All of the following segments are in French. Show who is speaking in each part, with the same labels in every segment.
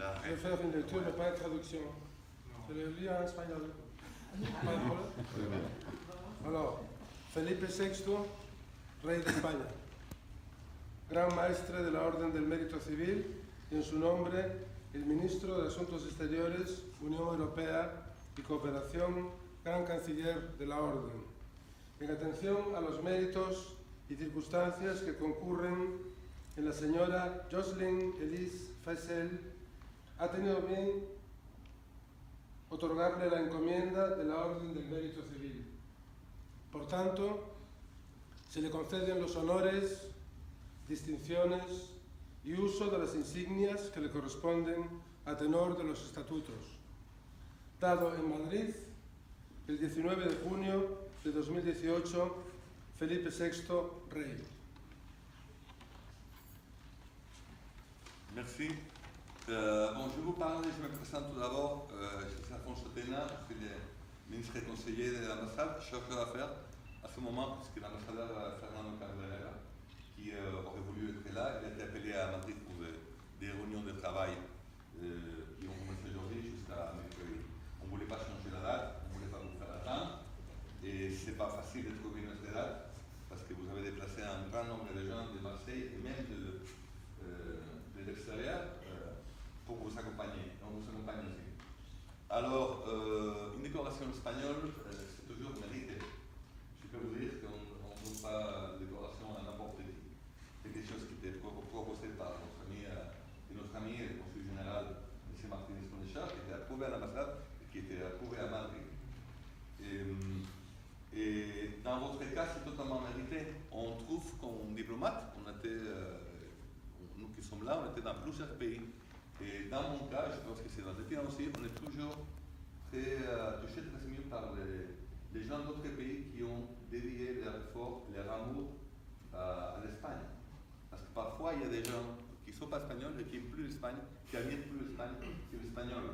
Speaker 1: Je vais faire une lecture, mais pas une traduction. Je le lis en espagnol. Pas de problème. Alors, Felipe VI, rey de España, gran maestre de la Orden del Mérito Civil, y en su nombre, el ministro de Asuntos Exteriores, Unión Europea y Cooperación, gran canciller de la Orden. En atención a los méritos y circunstancias que concurren en la señora Jocelyne Elise Faisel, ha tenido bien otorgarle la encomienda de la Orden del Mérito Civil. Por tanto, se le conceden los honores, distinciones y uso de las insignias que le corresponden a tenor de los estatutos, dado en Madrid el 19 de junio de 2018, Felipe VI, rey.
Speaker 2: Merci. Bon, je vais vous parler, je me présente tout d'abord. Je suis Alfonso Tena, je suis le ministre et conseiller de l'ambassade, chercheur d'affaires à ce moment, puisque l'ambassadeur Fernando Carrera, qui aurait voulu être là, il a été appelé à Madrid pour des réunions de travail qui ont commencé aujourd'hui jusqu'à mercredi. On ne voulait pas changer la date, on ne voulait pas vous faire attendre, et ce n'est pas facile de trouver une autre date, parce que vous avez déplacé un grand nombre de gens de Marseille et même de l'extérieur pour vous accompagner. On vous accompagne aussi. Alors, une décoration espagnole, c'est toujours mérité. Je peux vous dire qu'on ne donne pas de décoration à n'importe qui. C'est quelque chose qui était proposé par notre ami et le consul général, M. Martínez Conechar, qui était approuvé à l'ambassade et qui était approuvé à Madrid. Et dans votre cas, c'est totalement mérité. On trouve qu'un diplomate, nous qui sommes là, on était dans plusieurs pays. Et dans mon cas, je pense que c'est dans le tien aussi, on est toujours très touché, très ému par les gens d'autres pays qui ont dédié leur effort, leur amour à l'Espagne. Parce que parfois, il y a des gens qui ne sont pas espagnols et qui n'aiment plus l'Espagne, qui admirent plus l'Espagne que l'espagnol.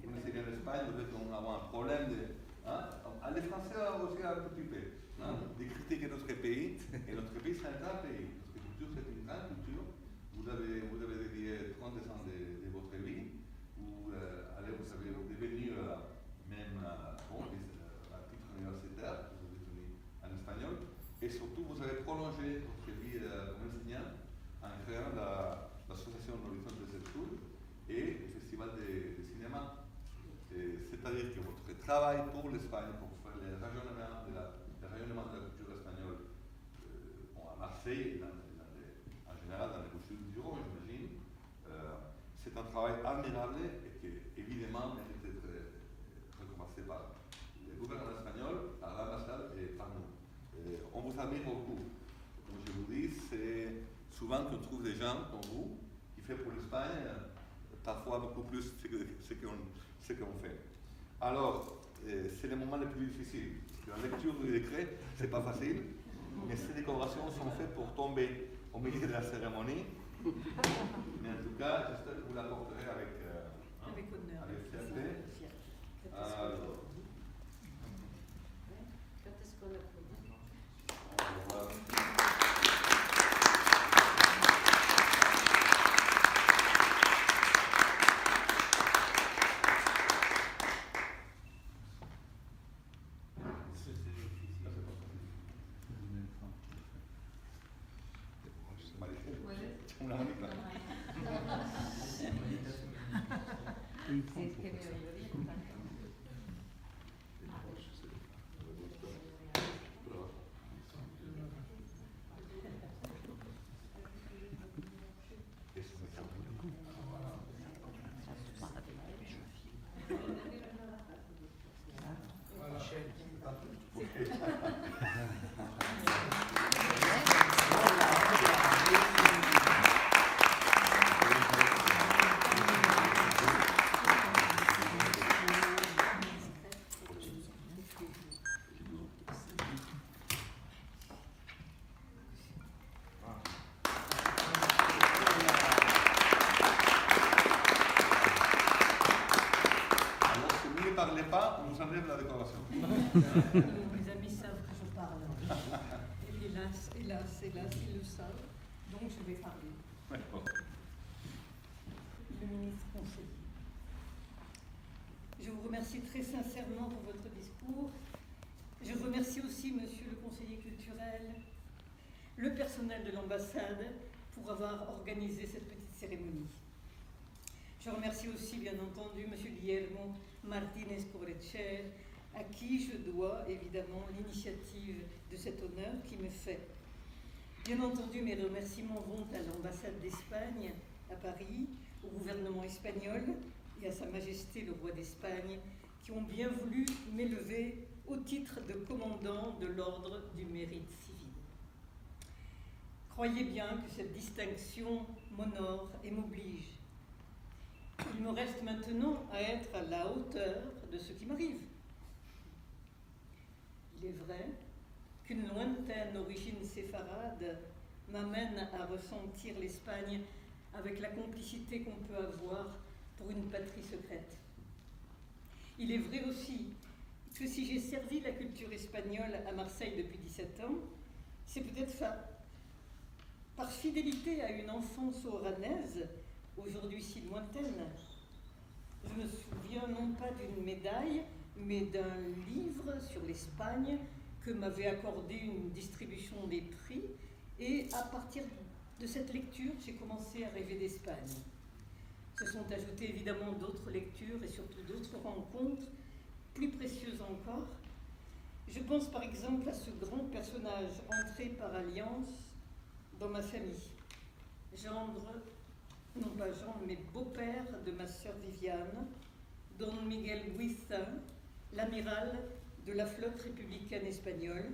Speaker 2: Vous connaissez bien l'Espagne, peut-être qu'on va avoir un problème de... Les Français aussi un petit peu, de critiquer notre pays. Et notre pays, c'est un grand pays. Notre culture, c'est une grande culture. Vous avez dédié 30 ans de votre vie. Vous avez devenu même à titre universitaire, vous avez devenu en espagnol. Et surtout, vous avez prolongé votre vie comme enseignant en créant l'association Horizon des Études et le festival de cinéma. C'est-à-dire que votre travail pour l'Espagne, pour faire le rayonnement de la culture espagnole à Marseille, en général dans les Bouches du Rhône, j'imagine, c'est un travail admirable et qui, évidemment, mérite d'être récompensé par le gouvernement espagnol, par l'ambassade et par nous. On vous admire beaucoup. Comme je vous dis, c'est souvent qu'on trouve des gens comme vous qui font pour l'Espagne parfois beaucoup plus ce qu'on fait. Alors, c'est le moment le plus difficile. La lecture du décret, c'est pas facile, mais ces décorations sont faites pour tomber au milieu de la cérémonie. Mais en tout cas, j'espère que vous la porterez avec honneur, avec fierté. Parlez pas, on vous enlève la décoration.
Speaker 3: Mes amis savent que je parle. Et hélas, ils le savent. Donc je vais parler.
Speaker 2: Ouais, bon.
Speaker 3: Le ministre conseiller. Je vous remercie très sincèrement pour votre discours. Je remercie aussi Monsieur le conseiller culturel, le personnel de l'ambassade pour avoir organisé cette petite cérémonie. Je remercie aussi, bien entendu, Monsieur Guillermo Martínez Corretcher, à qui je dois évidemment l'initiative de cet honneur qui me fait. Bien entendu, mes remerciements vont à l'ambassade d'Espagne à Paris, au gouvernement espagnol et à Sa Majesté le roi d'Espagne, qui ont bien voulu m'élever au titre de commandant de l'ordre du mérite civil. Croyez bien que cette distinction m'honore et m'oblige. Il me reste maintenant à être à la hauteur de ce qui m'arrive. Il est vrai qu'une lointaine origine séfarade m'amène à ressentir l'Espagne avec la complicité qu'on peut avoir pour une patrie secrète. Il est vrai aussi que si j'ai servi la culture espagnole à Marseille depuis 17 ans, c'est peut-être par fidélité à une enfance oranaise, aujourd'hui si lointaine. Je me souviens non pas d'une médaille, mais d'un livre sur l'Espagne que m'avait accordé une distribution des prix. Et à partir de cette lecture, j'ai commencé à rêver d'Espagne. Se sont ajoutées évidemment d'autres lectures et surtout d'autres rencontres, plus précieuses encore. Je pense par exemple à ce grand personnage entré par alliance dans ma famille. Gendre, non pas Jean, mais beau-père de ma sœur Viviane, Don Miguel Buiza, l'amiral de la flotte républicaine espagnole,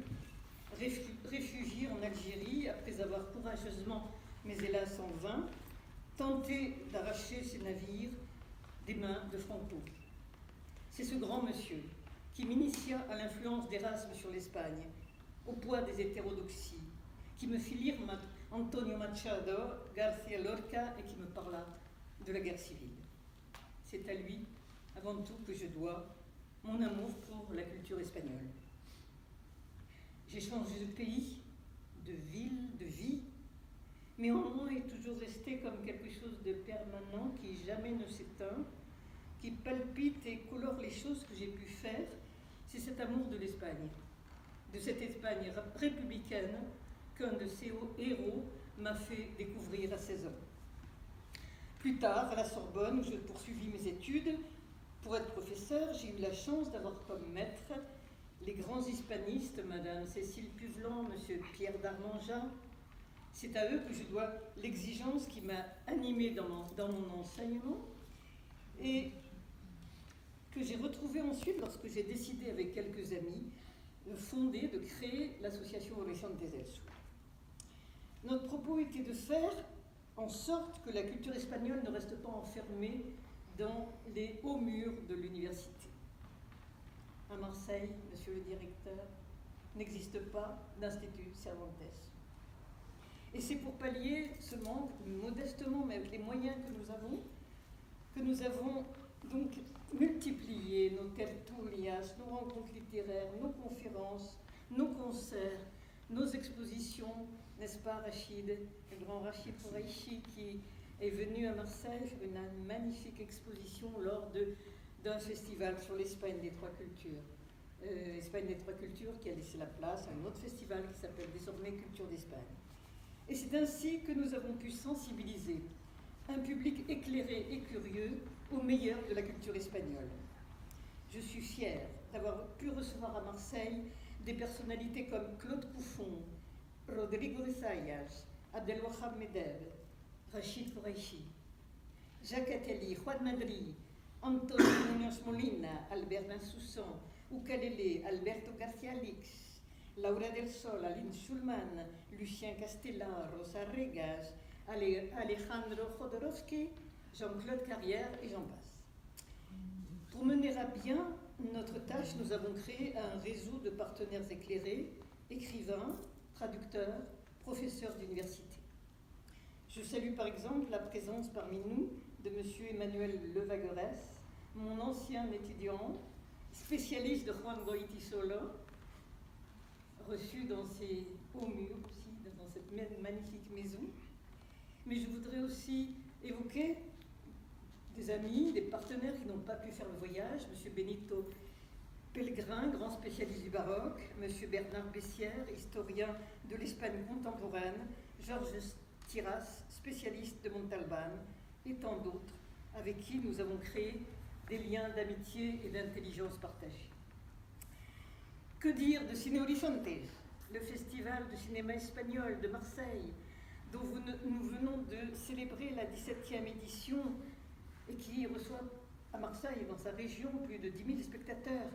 Speaker 3: réfugié en Algérie après avoir courageusement, mais hélas en vain, tenté d'arracher ses navires des mains de Franco. C'est ce grand monsieur qui m'initia à l'influence d'Erasme sur l'Espagne, au poids des hétérodoxies, qui me fit lire Antonio Machado, García Lorca et qui me parla de la guerre civile. C'est à lui, avant tout, que je dois mon amour pour la culture espagnole. J'ai changé de pays, de ville, de vie, mais en moi est toujours resté comme quelque chose de permanent qui jamais ne s'éteint, qui palpite et colore les choses que j'ai pu faire. C'est cet amour de l'Espagne, de cette Espagne républicaine qu'un de ses héros m'a fait découvrir à 16 ans. Plus tard, à la Sorbonne, où je poursuivis mes études, pour être professeur, j'ai eu la chance d'avoir comme maître les grands hispanistes, Madame Cécile Puvelan, Monsieur Pierre Darmanjat. C'est à eux que je dois l'exigence qui m'a animée dans mon enseignement et que j'ai retrouvée ensuite lorsque j'ai décidé avec quelques amis de fonder, de créer l'association Horizontes del Sur. Notre propos était de faire en sorte que la culture espagnole ne reste pas enfermée dans les hauts murs de l'université. À Marseille, monsieur le directeur, n'existe pas d'Institut Cervantes. Et c'est pour pallier ce manque, modestement, mais avec les moyens que nous avons donc multiplié nos tertulias, nos rencontres littéraires, nos conférences, nos concerts, nos expositions, n'est-ce pas Rachid, le grand Rachid Kouraïchi qui est venu à Marseille faire une magnifique exposition lors d'un festival sur l'Espagne des Trois Cultures. Espagne des Trois Cultures qui a laissé la place à un autre festival qui s'appelle désormais Culture d'Espagne. Et c'est ainsi que nous avons pu sensibiliser un public éclairé et curieux au meilleur de la culture espagnole. Je suis fière d'avoir pu recevoir à Marseille des personnalités comme Claude Couffon, Rodrigo de Zayas, Abdelwahab Medeb, Rachid Kouraïchi, Jacques Attali, Juan Madrid, Antonio Muñoz Molina, Albert Bensoussan, Ukalele, Alberto García Lix, Laura del Sol, Aline Schulman, Lucien Castellan, Rosa Regas, Alejandro Jodorowsky, Jean-Claude Carrière et j'en passe. Pour mener à bien notre tâche, nous avons créé un réseau de partenaires éclairés, écrivains, traducteurs, professeurs d'université. Je salue par exemple la présence parmi nous de M. Emmanuel Levaguerès, mon ancien étudiant, spécialiste de Juan Goytisolo, reçu dans ces hauts murs aussi, dans cette magnifique maison. Mais je voudrais aussi évoquer des amis, des partenaires qui n'ont pas pu faire le voyage, M. Benito Pellegrin, grand spécialiste du baroque, M. Bernard Bessières, historien de l'Espagne contemporaine, Georges Tiras, spécialiste de Montalbán, et tant d'autres, avec qui nous avons créé des liens d'amitié et d'intelligence partagés. Que dire de Cine Horizontes, le festival de cinéma espagnol de Marseille, dont nous venons de célébrer la 17e édition et qui reçoit à Marseille, dans sa région, plus de 10 000 spectateurs,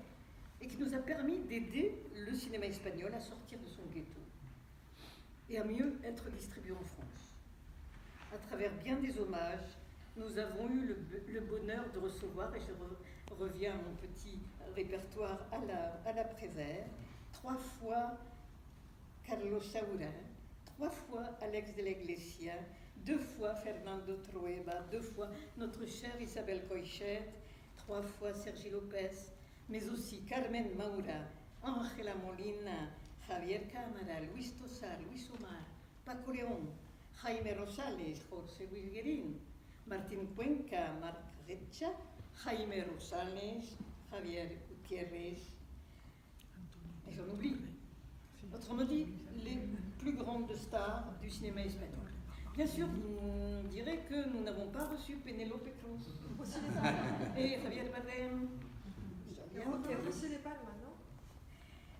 Speaker 3: et qui nous a permis d'aider le cinéma espagnol à sortir de son ghetto et à mieux être distribué en France. À travers bien des hommages, nous avons eu le bonheur de recevoir, et je reviens à mon petit répertoire à la Prévert, 3 fois Carlos Saura, 3 fois Alex de la Iglesia, 2 fois Fernando Trueba, 2 fois notre chère Isabel Coixet, 3 fois Sergi Lopez, mais aussi Carmen Maura, Ángela Molina, Javier Cámara, Luis Tosar, Luis Omar, Paco León, Jaime Rosales, José Luis Guerín, Martín Cuenca, Marc Recha, Jaime Rosales, Javier Gutiérrez, et j'en oublie. Autrement dit, les plus grandes stars du cinéma espagnol. Bien sûr, vous direz que nous n'avons pas reçu Penélope Cruz et Javier Bardem.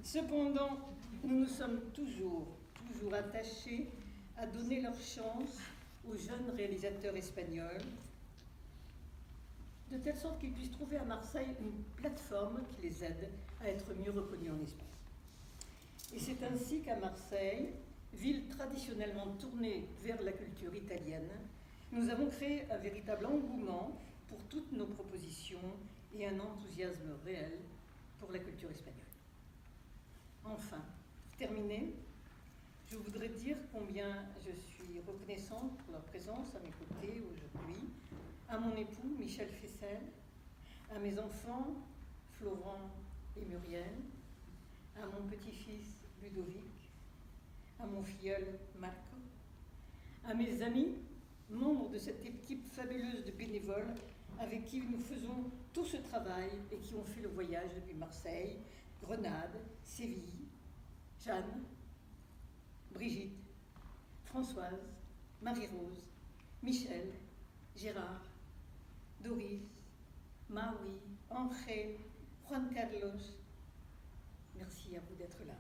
Speaker 3: Cependant, nous nous sommes toujours attachés à donner leur chance aux jeunes réalisateurs espagnols, de telle sorte qu'ils puissent trouver à Marseille une plateforme qui les aide à être mieux reconnus en Espagne. Et c'est ainsi qu'à Marseille, ville traditionnellement tournée vers la culture italienne, nous avons créé un véritable engouement pour toutes nos propositions et un enthousiasme réel pour la culture espagnole. Enfin, pour terminer, je voudrais dire combien je suis reconnaissante pour leur présence à mes côtés aujourd'hui, à mon époux Michel Fessel, à mes enfants Florent et Muriel, à mon petit-fils Ludovic, à mon filleul Marco, à mes amis, membres de cette équipe fabuleuse de bénévoles avec qui nous faisons tout ce travail et qui ont fait le voyage depuis Marseille, Grenade, Séville, Jeanne, Brigitte, Françoise, Marie-Rose, Michel, Gérard, Doris, Maui, Angel, Juan Carlos. Merci à vous d'être là.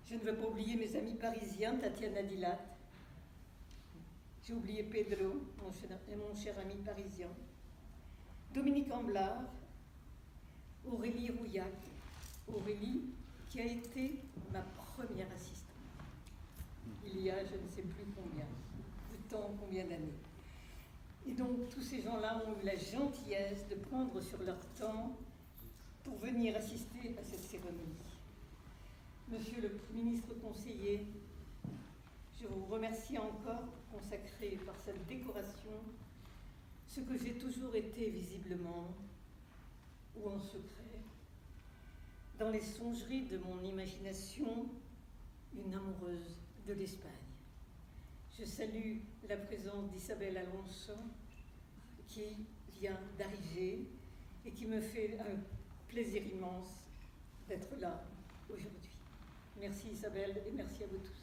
Speaker 3: Je ne veux pas oublier mes amis parisiens, Tatiana Dilat. J'ai oublié Pedro, mon cher ami parisien. Dominique Amblard, Aurélie Rouillac. Aurélie, qui a été ma première assistante. Il y a je ne sais plus combien d'années. Et donc tous ces gens-là ont eu la gentillesse de prendre sur leur temps pour venir assister à cette cérémonie. Monsieur le ministre conseiller, je vous remercie encore pour consacrer par cette décoration ce que j'ai toujours été visiblement, ou en secret, dans les songeries de mon imagination, une amoureuse de l'Espagne. Je salue la présence d'Isabelle Alonso, qui vient d'arriver et qui me fait un plaisir immense d'être là aujourd'hui. Merci Isabelle et merci à vous tous.